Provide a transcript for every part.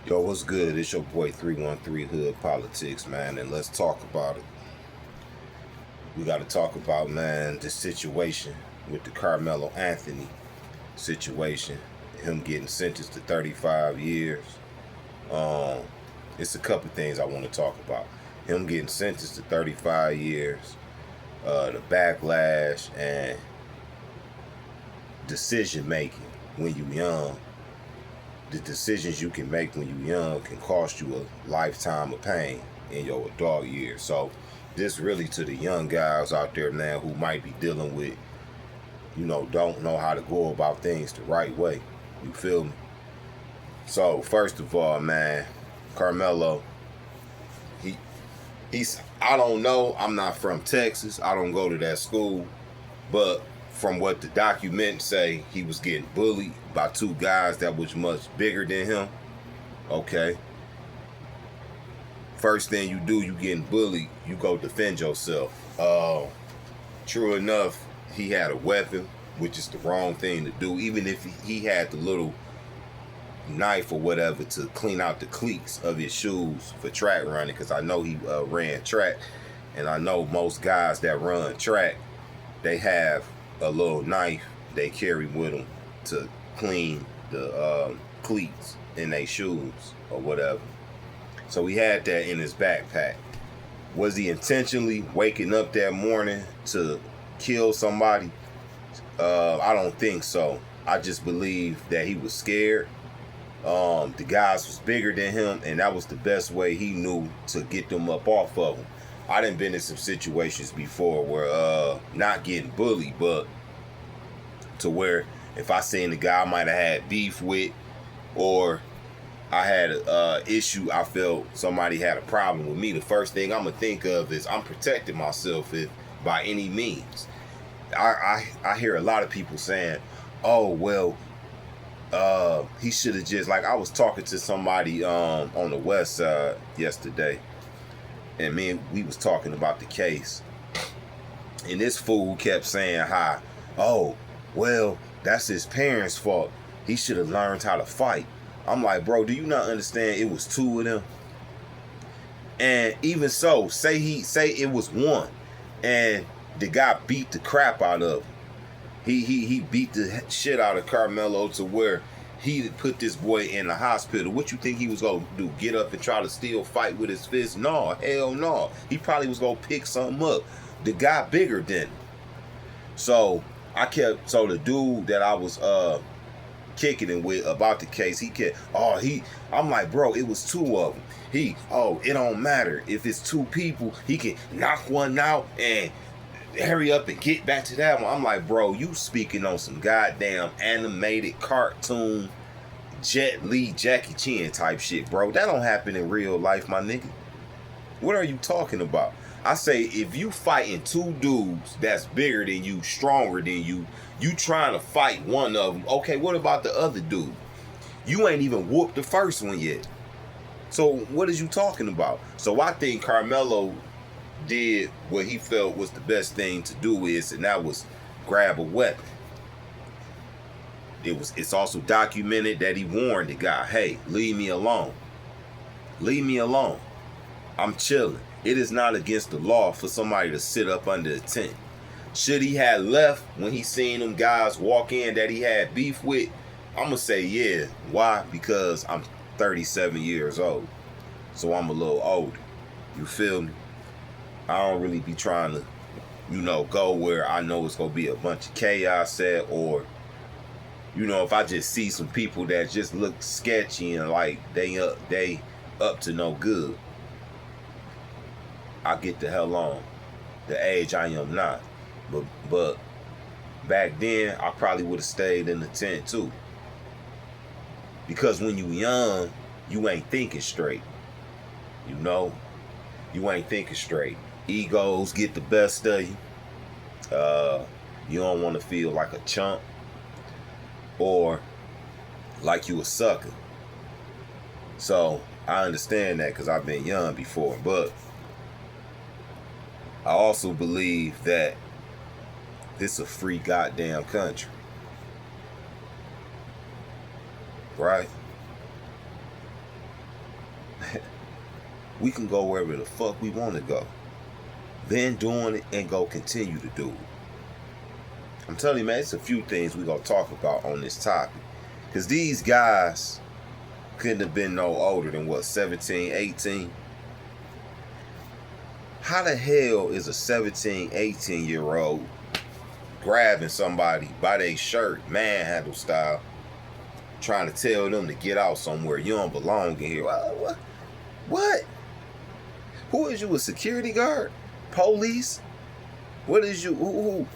Yo, what's good? It's your boy 313 Hood Politics, man, and let's talk about it. We got to talk about, man, this situation with the Carmelo Anthony situation, him getting sentenced to 35 years. Um, it's a couple things I want to talk about. Him getting sentenced to 35 years, the backlash, and decision making when you young. The decisions you can make when you're young can cost you a lifetime of pain in your adult years. So this really to the young guys out there now who might be dealing with, don't know how to go about things the right way. You feel me? So first of all, man, Carmelo, he's I don't know. I'm not from Texas. I don't go to that school, but from what the documents say, he was getting bullied by two guys that was much bigger than him. Okay. First thing you do, you getting bullied, you go defend yourself. True enough, he had a weapon, which is the wrong thing to do. Even if he had the little knife or whatever to clean out the cleats of his shoes for track running, because I know he ran track, and I know most guys that run track, they have a little knife they carry with them to clean the cleats in their shoes or whatever. So he had that in his backpack. Was he intentionally waking up that morning to kill somebody? I don't think so. I just believe that he was scared. The guys was bigger than him, and that was the best way he knew to get them up off of him. I done been in some situations before where not getting bullied, but to where if I seen the guy I might have had beef with, or I had a issue, I felt somebody had a problem with me, the first thing I'm gonna think of is I'm protecting myself if by any means. I hear a lot of people saying, oh well, he should have just, like, I was talking to somebody on the west side yesterday, and we was talking about the case, and this fool kept saying hi, oh well, that's his parents' fault, he should have learned how to fight. I'm like, bro, do you not understand it was two of them? And even so, say it was one, and the guy beat the crap out of him. He beat the shit out of Carmelo to where he put this boy in the hospital. What you think he was gonna do? Get up and try to still fight with his fist? No, hell no. He probably was gonna pick something up. The guy bigger than him. So the dude that I was kicking it with about the case, I'm like, bro, it was two of them. It don't matter. If it's two people, he can knock one out and hurry up and get back to that one. I'm like, bro, you speaking on some goddamn animated cartoon Jet Li, Jackie Chan type shit, bro. That don't happen in real life, my nigga. What are you talking about? I say, if you fighting two dudes that's bigger than you, stronger than you trying to fight one of them. Okay, what about the other dude? You ain't even whooped the first one yet. So what is you talking about? So I think Carmelo did what he felt was the best thing to do and that was grab a weapon. It's also documented that he warned the guy, hey, leave me alone. Leave me alone. I'm chilling. It is not against the law for somebody to sit up under a tent. Should he have left when he seen them guys walk in that he had beef with? I'm going to say yeah. Why? Because I'm 37 years old. So I'm a little older. You feel me? I don't really be trying to, go where I know it's going to be a bunch of chaos at, or, if I just see some people that just look sketchy and like they up to no good, I get the hell on. The age I am not. But back then, I probably would have stayed in the tent too. Because when you young, you ain't thinking straight. You ain't thinking straight. Egos get the best of you. You don't want to feel like a chump or like you a sucker. So I understand that because I've been young before. But I also believe that this a free goddamn country. Right? we can go wherever the fuck we want to go. Been doing it and go continue to do it. I'm telling you, man, it's a few things we gonna talk about on this topic. Because these guys couldn't have been no older than what, 17, 18? How the hell is a 17, 18-year-old grabbing somebody by their shirt, manhandle style, trying to tell them to get out somewhere? You don't belong in here. What? Who is you, a security guard? Police? What is you?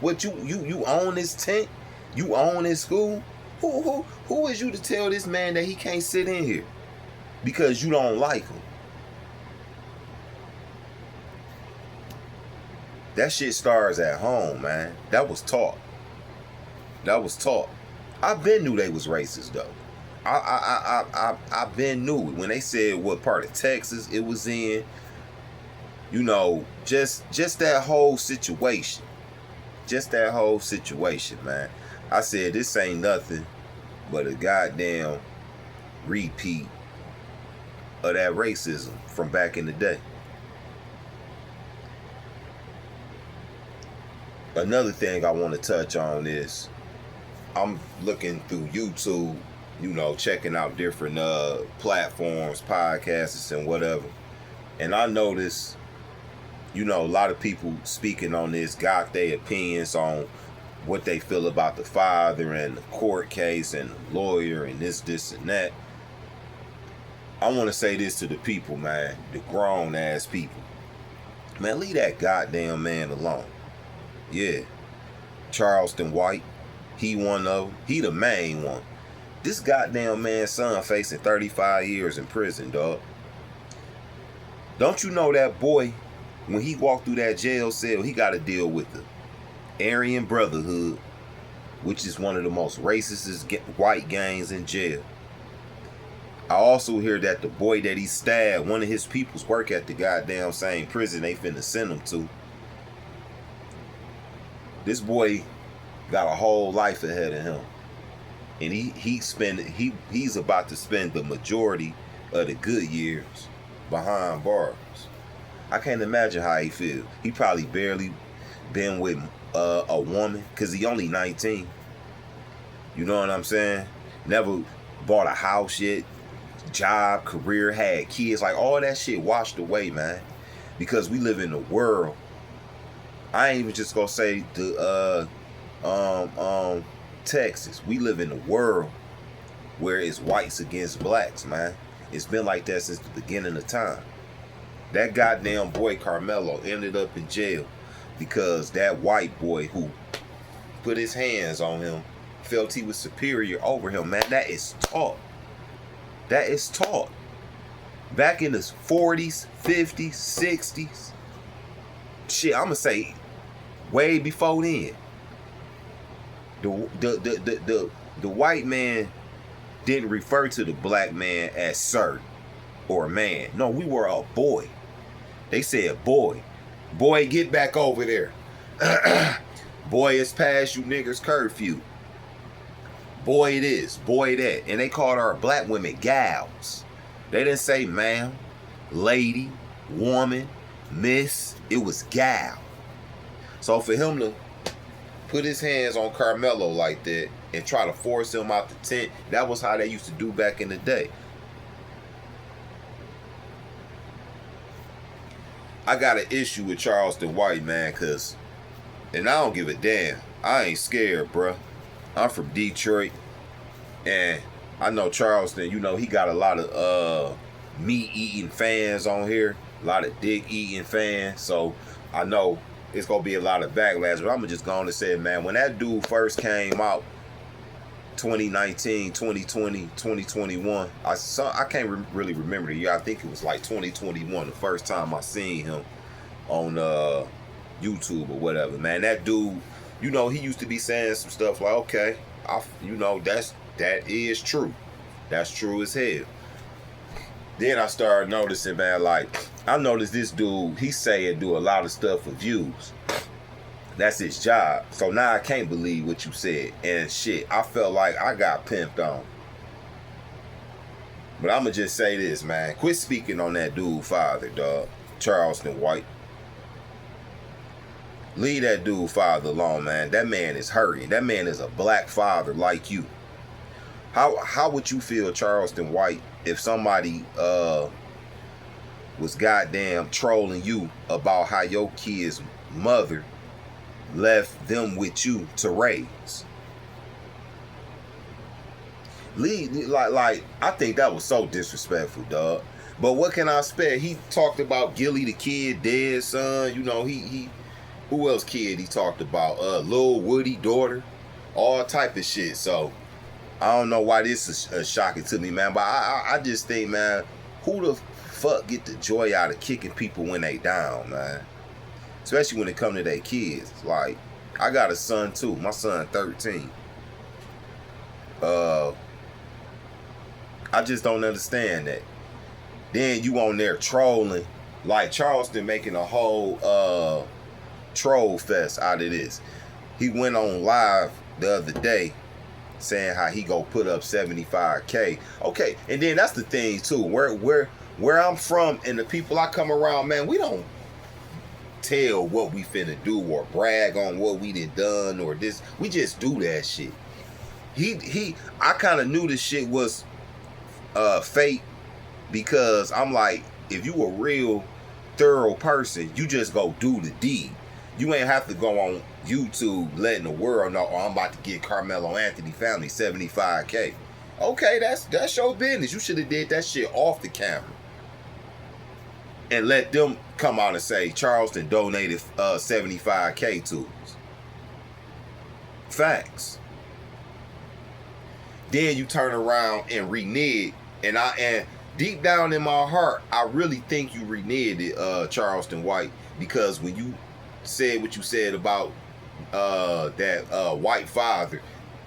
What you own this tent? You own this school? Who is you to tell this man that he can't sit in here because you don't like him? That shit starts at home, man. That was taught. I been knew they was racist though. I been knew it when they said what part of Texas it was in. You know, just that whole situation. Just that whole situation, man. I said this ain't nothing but a goddamn repeat of that racism from back in the day. Another thing I want to touch on is I'm looking through YouTube, you know, checking out different platforms, podcasts and whatever. And I noticed, you know, a lot of people speaking on this got their opinions on what they feel about the father and the court case and the lawyer and this and that. I want to say this to the people, man, the grown ass people. Man, leave that goddamn man alone. Yeah, Charleston White, he one of them. He the main one. This goddamn man's son facing 35 years in prison, dog. Don't you know that boy, when he walked through that jail cell, he got to deal with the Aryan Brotherhood, which is one of the most racist white gangs in jail. I also hear that the boy that he stabbed, one of his peoples work at the goddamn same prison they finna send him to. This boy got a whole life ahead of him. And he's about to spend the majority of the good years behind bars. I can't imagine how he feels. He probably barely been with a woman because he only 19. You know what I'm saying? Never bought a house yet, job, career, had kids. Like all that shit washed away, man. Because we live in a world. I ain't even just gonna say the Texas. We live in a world where it's whites against blacks, man. It's been like that since the beginning of time. That goddamn boy Carmelo ended up in jail because that white boy who put his hands on him felt he was superior over him, man. That is taught. That is taught. Back in the 40s, 50s, 60s. Shit, I'm gonna say way before then. The white man didn't refer to the black man as sir or man. No, we were a boy. They said boy. Boy, get back over there. Boy, it's past you niggas curfew. Boy, it is. Boy, that. And they called our black women gals. They didn't say ma'am, lady, woman, miss. It was gal. So for him to put his hands on Carmelo like that and try to force him out the tent, that was how they used to do back in the day. I got an issue with Charleston White, man, because, and I don't give a damn. I ain't scared, bruh. I'm from Detroit, and I know Charleston, you know, he got a lot of meat-eating fans on here, a lot of dick-eating fans, so I know it's going to be a lot of backlash, but I'm just going to say, man, when that dude first came out, 2019, 2020, 2021, I can't really remember the year. I think it was like 2021, the first time I seen him on YouTube or whatever, man. That dude, you know, he used to be saying some stuff like, okay, you know, that is true. That's true as hell. Then I started noticing, man, like, I noticed this dude, he say and do a lot of stuff for views. That's his job. So now I can't believe what you said. And shit, I felt like I got pimped on. But I'ma just say this, man. Quit speaking on that dude father, dog. Charleston White. Leave that dude father alone, man. That man is hurting. That man is a black father like you. How would you feel, Charleston White, if somebody was goddamn trolling you about how your kid's mother left them with you to raise? Like I think that was so disrespectful, dog. But what can I expect? He talked about Gilly the kid, dead son. You know, he who else kid he talked about? Lil Woody daughter, all type of shit. So I don't know why this is shocking to me, man. But I just think, man, who the fuck get the joy out of kicking people when they down, man? Especially when it come to their kids. Like, I got a son too. My son 13. I just don't understand that. Then you on there trolling, like Charleston making a whole troll fest out of this. He went on live the other day saying how he go put up 75K. Okay, and then that's the thing too. Where I'm from and the people I come around, man, we don't tell what we finna do or brag on what we done or this. We just do that shit. I kind of knew this shit was fake, because I'm like, if you a real thorough person, you just go do the deed. You ain't have to go on YouTube letting the world know, oh, I'm about to get Carmelo Anthony family 75K. Okay, that's your business. You should have did that shit off the camera and let them come out and say Charleston donated 75K to us. Facts. Then you turn around and renege, and deep down in my heart, I really think you reneged Charleston White, because when you said what you said about that white father,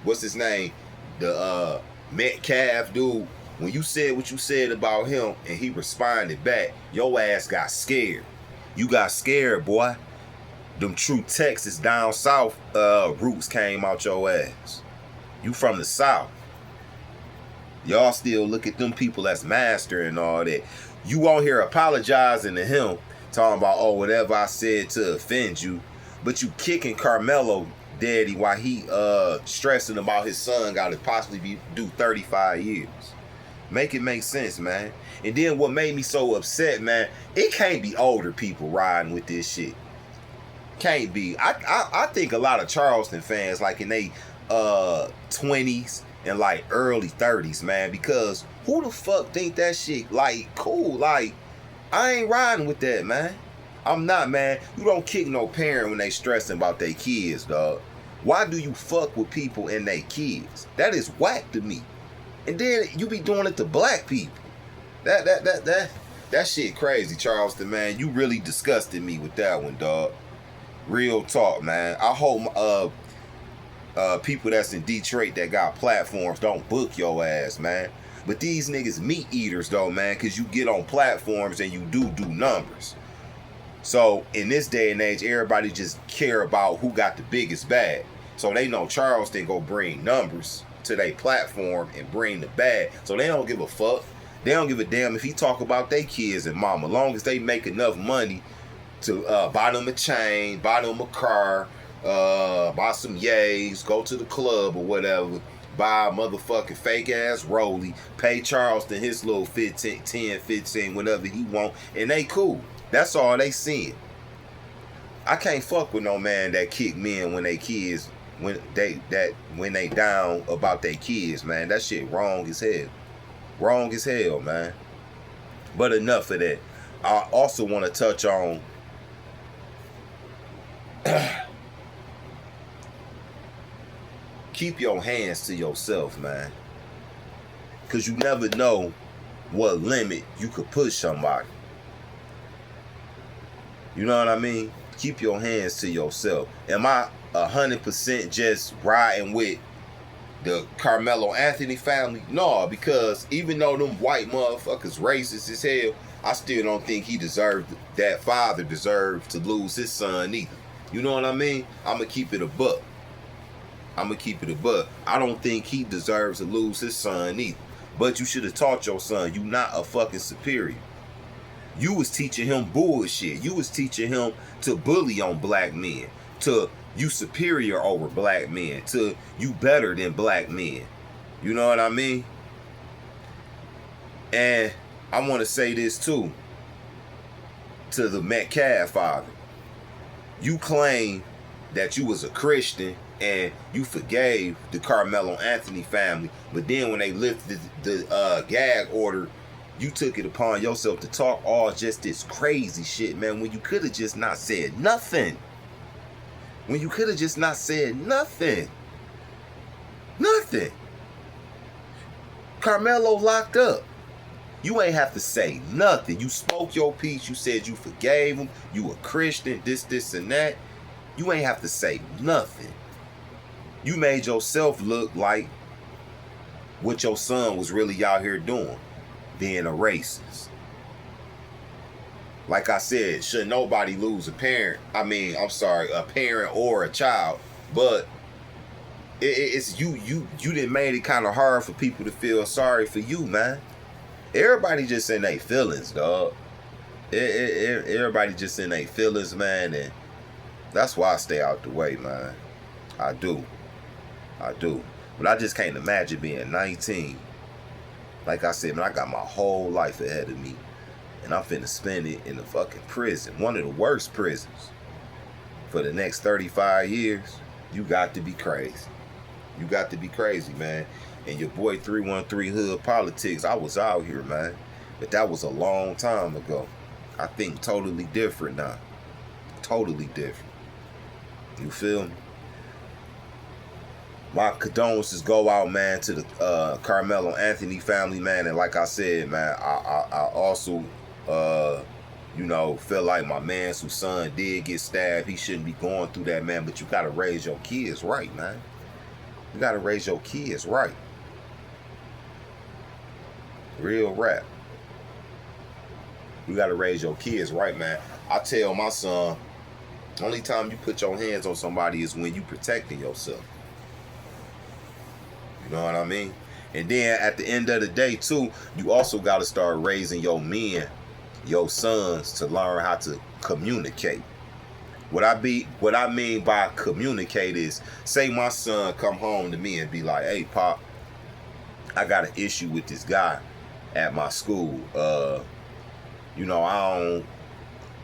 what's his name, the Metcalf dude, when you said what you said about him and he responded back, your ass got scared. You got scared, boy. Them true Texas down south roots came out your ass. You from the south. Y'all still look at them people as master and all that. You on here apologizing to him, talking about, oh, whatever I said to offend you, but you kicking Carmelo daddy while he stressing about his son got to possibly do 35 years. Make it make sense, man. And then what made me so upset, man, it can't be older people riding with this shit. Can't be. I think a lot of Charleston fans, like in they 20s and like early 30s, man, because who the fuck think that shit like cool? Like, I ain't riding with that, man. I'm not, man. You don't kick no parent when they stressing about their kids, dog. Why do you fuck with people and their kids? That is whack to me. And then you be doing it to black people. That shit crazy, Charleston, man. You really disgusted me with that one, dog. Real talk, man. I hope people that's in Detroit that got platforms don't book your ass, man. But these niggas meat eaters though, man, because you get on platforms and you do numbers. So in this day and age, everybody just care about who got the biggest bag. So they know Charleston go bring numbers to their platform and bring the bag. So they don't give a fuck. They don't give a damn if he talk about their kids and mama. Long as they make enough money to buy them a chain, buy them a car, buy some yays, go to the club or whatever, buy a motherfucking fake ass rollie, pay Charleston his little 15, 10, 15, whatever he want, and they cool. That's all they seeing. I can't fuck with no man that kick men when they kids, when they down about their kids, man. That shit wrong as hell. Wrong as hell, man. But enough of that. I also want to touch on keep your hands to yourself, man. Because you never know what limit you could push somebody. You know what I mean? Keep your hands to yourself. Am I 100% just riding with the Carmelo Anthony family? No, because even though them white motherfuckers racist as hell, I still don't think that father deserved to lose his son either. You know what I mean? I'm going to keep it a buck. I don't think he deserves to lose his son either. But you should have taught your son, you not a fucking superior. You was teaching him bullshit. You was teaching him to bully on black men, to you superior over black men, to you better than black men. You know what I mean? And I want to say this too, to the Metcalf father. You claim that you was a Christian and you forgave the Carmelo Anthony family, but then when they lifted the gag order, you took it upon yourself to talk all just this crazy shit, man, when you could have just not said nothing. When you could have just not said nothing. Nothing. Carmelo locked up. You ain't have to say nothing. You spoke your piece. You said you forgave him. You a Christian, this, and that. You ain't have to say nothing. You made yourself look like what your son was really out here doing. Being a racist. Like I said, should nobody lose a parent. A parent or a child. But it's you done made it kind of hard for people to feel sorry for you, man. Everybody just in their feelings, dog. Everybody just in their feelings, man. And that's why I stay out the way, man. I do. But I just can't imagine being 19. Like I said, man, I got my whole life ahead of me. And I'm finna spend it in a fucking prison. One of the worst prisons. For the next 35 years. You got to be crazy. You got to be crazy, man. And your boy 313 Hood Politics, I was out here, man. But that was a long time ago. I think totally different now. Totally different. You feel me? My condolences go out, man, to the Carmelo Anthony family, man. And like I said, man, I also, feel like my man's whose son did get stabbed. He shouldn't be going through that, man. But you got to raise your kids right, man. You got to raise your kids right. Real rap. You got to raise your kids right, man. I tell my son, only time you put your hands on somebody is when you protecting yourself. You know what I mean? And then at the end of the day, too, you also got to start raising your men, your sons, to learn how to communicate. What I mean by communicate is, say my son come home to me and be like, "Hey, Pop, I got an issue with this guy at my school. I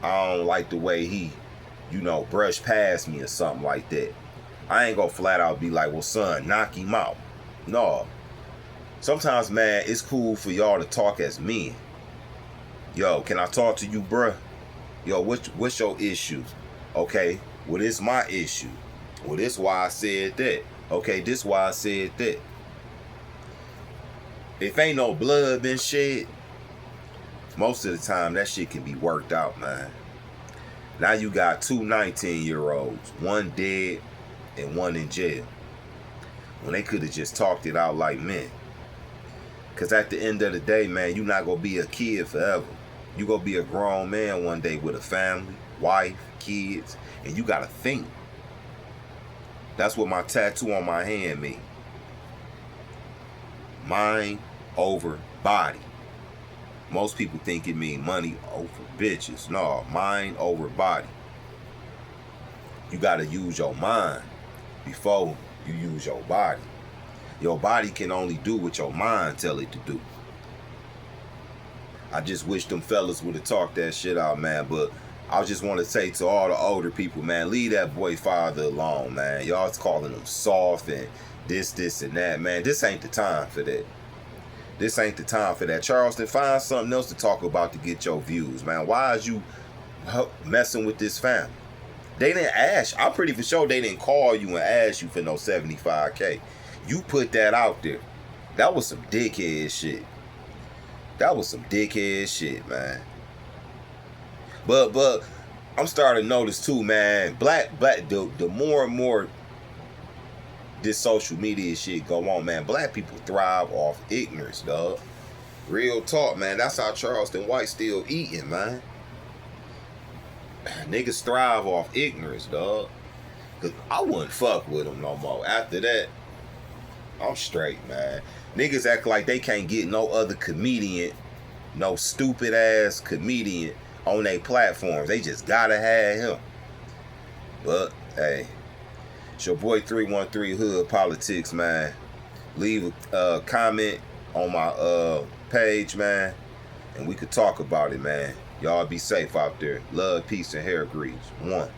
don't like the way he, brushed past me or something like that." I ain't gonna flat out be like, "Well, son, knock him out." No. Sometimes, man, it's cool for y'all to talk as men. Yo, can I talk to you, bruh? Yo, what's your issue? Okay, well, this my issue. Well, this why I said that. Okay, this why I said that. If ain't no blood been shed, most of the time that shit can be worked out, man. Now you got two 19-year-olds, one dead and one in jail, when they could have just talked it out like men. Because at the end of the day, man, you're not going to be a kid forever. You're going to be a grown man one day with a family, wife, kids, and you got to think. That's what my tattoo on my hand means. Mind over body. Most people think it means money over bitches. No, mind over body. You got to use your mind before you use your body. Your body can only do what your mind tell it to do. I just wish them fellas would have talked that shit out, man. But I just want to say to all the older people, man, leave that boy father alone, man. Y'all's calling him soft and this, and that, man. This ain't the time for that. This ain't the time for that. Charleston, find something else to talk about to get your views, man. Why is you messing with this family? They didn't ask. I'm pretty for sure they didn't call you and ask you for no $75K. You put that out there. That was some dickhead shit. That was some dickhead shit, man. But I'm starting to notice too, man. The more and more this social media shit go on, man, black people thrive off ignorance, dog. Real talk, man. That's how Charleston White still eating, man. Niggas thrive off ignorance, dog. Cause I wouldn't fuck with them no more. After that, I'm straight, man. Niggas act like they can't get no other comedian, no stupid ass comedian on their platforms. They just gotta have him. But hey, it's your boy 313 Hood Politics, man. Leave a comment on my page, man, and we could talk about it, man. Y'all be safe out there. Love, peace, and hair grease. 1.